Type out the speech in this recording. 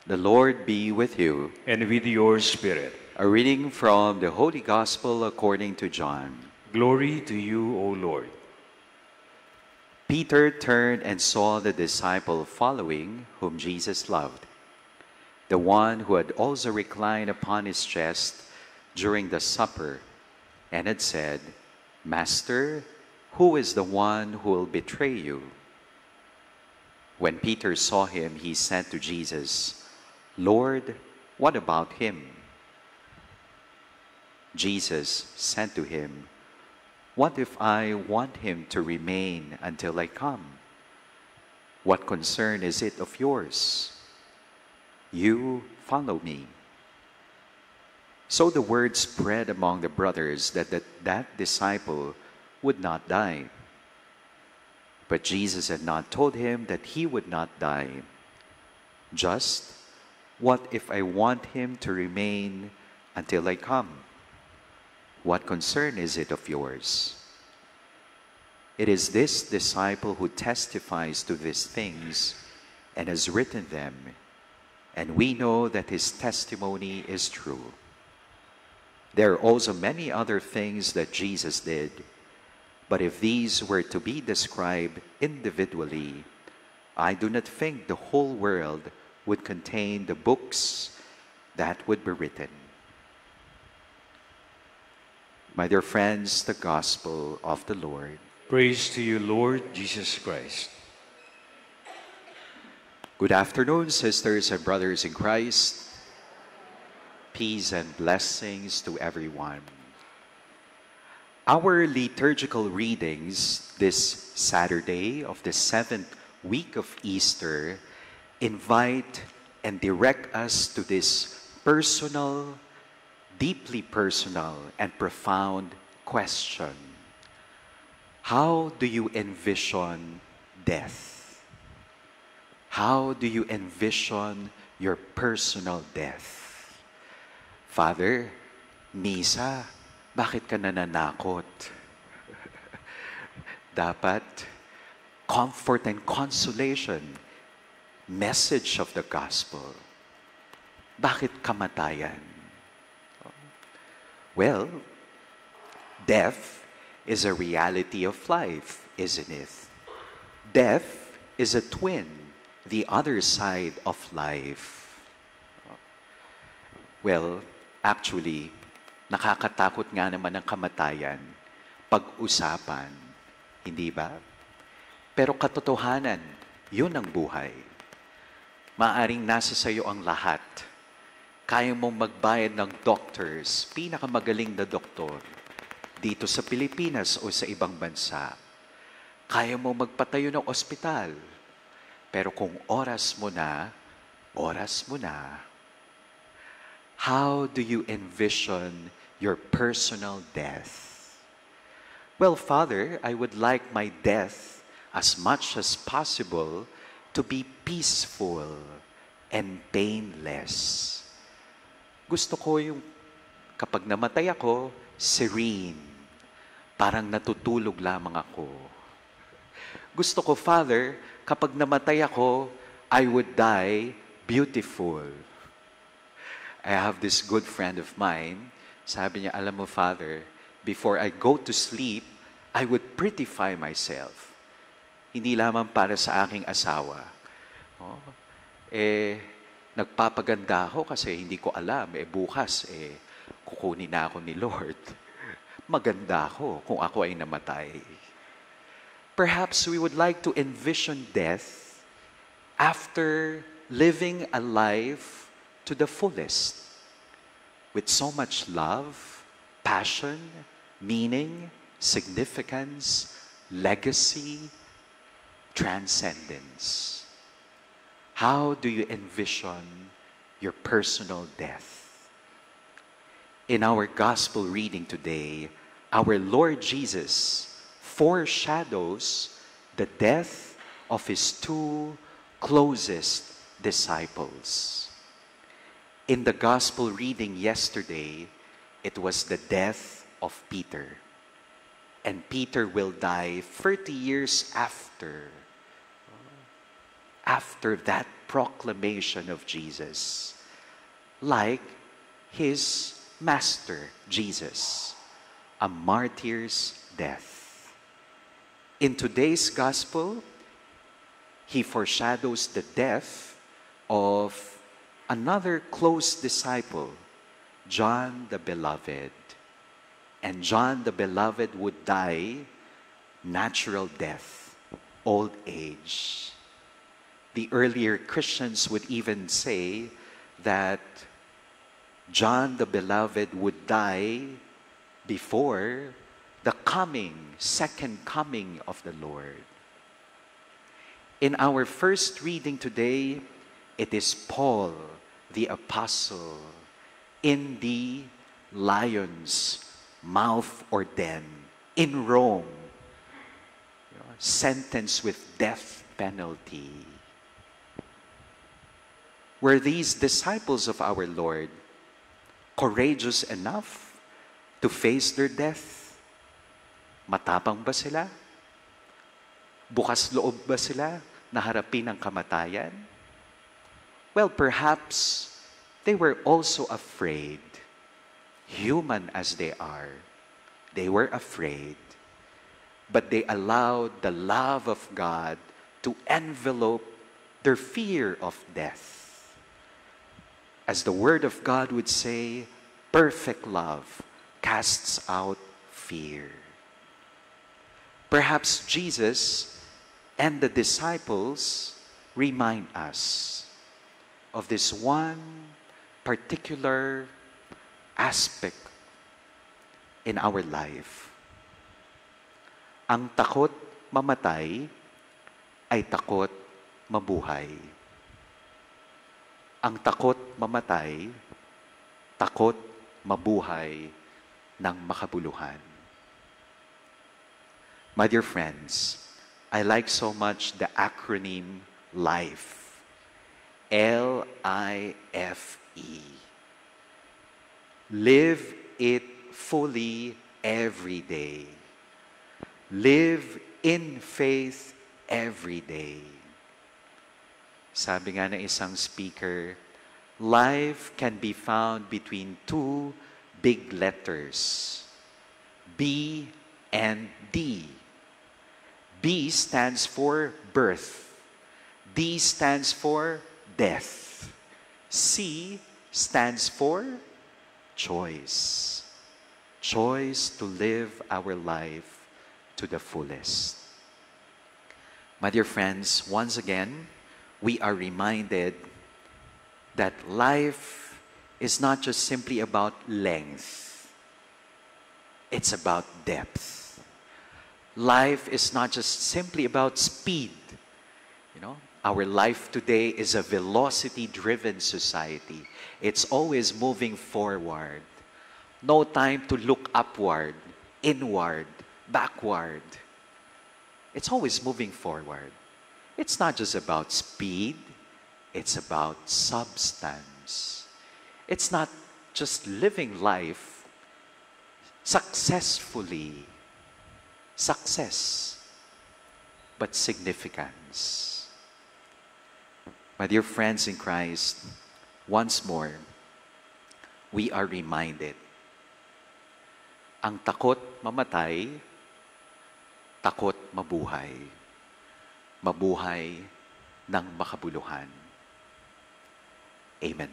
The Lord be with you. And with your spirit. A reading from the Holy Gospel according to John. Glory to you, O Lord. Peter turned and saw the disciple following, whom Jesus loved, the one who had also reclined upon his chest during the supper, and had said, Master, who is the one who will betray you? When Peter saw him, he said to Jesus, Lord, what about him? Jesus said to him, What if I want him to remain until I come? What concern is it of yours? You follow me. So the word spread among the brothers that disciple would not die. But Jesus had not told him that he would not die. Just, what if I want him to remain until I come? What concern is it of yours? It is this disciple who testifies to these things and has written them, and we know that his testimony is true. There are also many other things that Jesus did, but if these were to be described individually, I do not think the whole world would contain the books that would be written. My dear friends, the Gospel of the Lord. Praise to you, Lord Jesus Christ. Good afternoon, sisters and brothers in Christ. Peace and blessings to everyone. Our liturgical readings this Saturday of the 7th week of Easter invite and direct us to this personal, deeply personal and profound question. How do you envision death? How do you envision your personal death? Father, Misa, bakit ka nananakot? Dapat comfort and consolation, message of the gospel. Bakit kamatayan? Well, death is a reality of life, isn't it? Death is a twin, the other side of life. Well, actually, nakakatakot nga naman ang kamatayan pag-usapan, hindi ba? Pero katotohanan, yun ang buhay. Maaring nasa sayo ang lahat. Kaya mong magbayad ng doctors, pinakamagaling na doktor, dito sa Pilipinas o sa ibang bansa. Kaya mong magpatayo ng ospital. Pero kung oras mo na, oras mo na. How do you envision your personal death? Well, Father, I would like my death as much as possible to be peaceful and painless. Gusto ko yung kapag namatay ako, serene. Parang natutulog lamang ako. Gusto ko, Father, kapag namatay ako, I would die beautiful. I have this good friend of mine. Sabi niya, alam mo, Father, before I go to sleep, I would prettify myself. Hindi lamang para sa aking asawa. Nagpapaganda ako kasi hindi ko alam, bukas, kukunin na ako ni Lord. Maganda ako kung ako ay namatay. Perhaps we would like to envision death after living a life to the fullest, with so much love, passion, meaning, significance, legacy, transcendence. How do you envision your personal death? In our gospel reading today, our Lord Jesus foreshadows the death of his two closest disciples. In the gospel reading yesterday, it was the death of Peter. And Peter will die 30 years after. after that proclamation of Jesus, like his master, Jesus, a martyr's death. In today's gospel, he foreshadows the death of another close disciple, John the Beloved. And John the Beloved would die natural death, old age. The earlier Christians would even say that John the Beloved would die before the second coming of the Lord. In our first reading today, it is Paul, the apostle, in the lion's mouth or den in Rome, sentenced with death penalty. Were these disciples of our Lord courageous enough to face their death? Matapang ba sila? Bukas loob ba sila na harapin ang kamatayan? Well, perhaps they were also afraid. Human as they are, they were afraid. But they allowed the love of God to envelope their fear of death. As the Word of God would say, perfect love casts out fear. Perhaps Jesus and the disciples remind us of this one particular aspect in our life. Ang takot mamatay ay takot mabuhay. Ang takot mamatay, takot mabuhay ng makabuluhan. My dear friends, I like so much the acronym LIFE. L-I-F-E. Live it fully every day. Live in faith every day. Sabi nga ng isang speaker, life can be found between two big letters, B and D. B stands for birth. D stands for death. C stands for choice. Choice to live our life to the fullest. My dear friends, once again, we are reminded that life is not just simply about length. It's about depth. Life is not just simply about speed. Our life today is a velocity-driven society. It's always moving forward. No time to look upward, inward, backward. It's always moving forward. It's not just about speed, it's about substance. It's not just living life successfully, success, but significance. My dear friends in Christ, once more, we are reminded, ang takot mamatay, takot mabuhay. Mabuhay ng makabuluhan. Amen.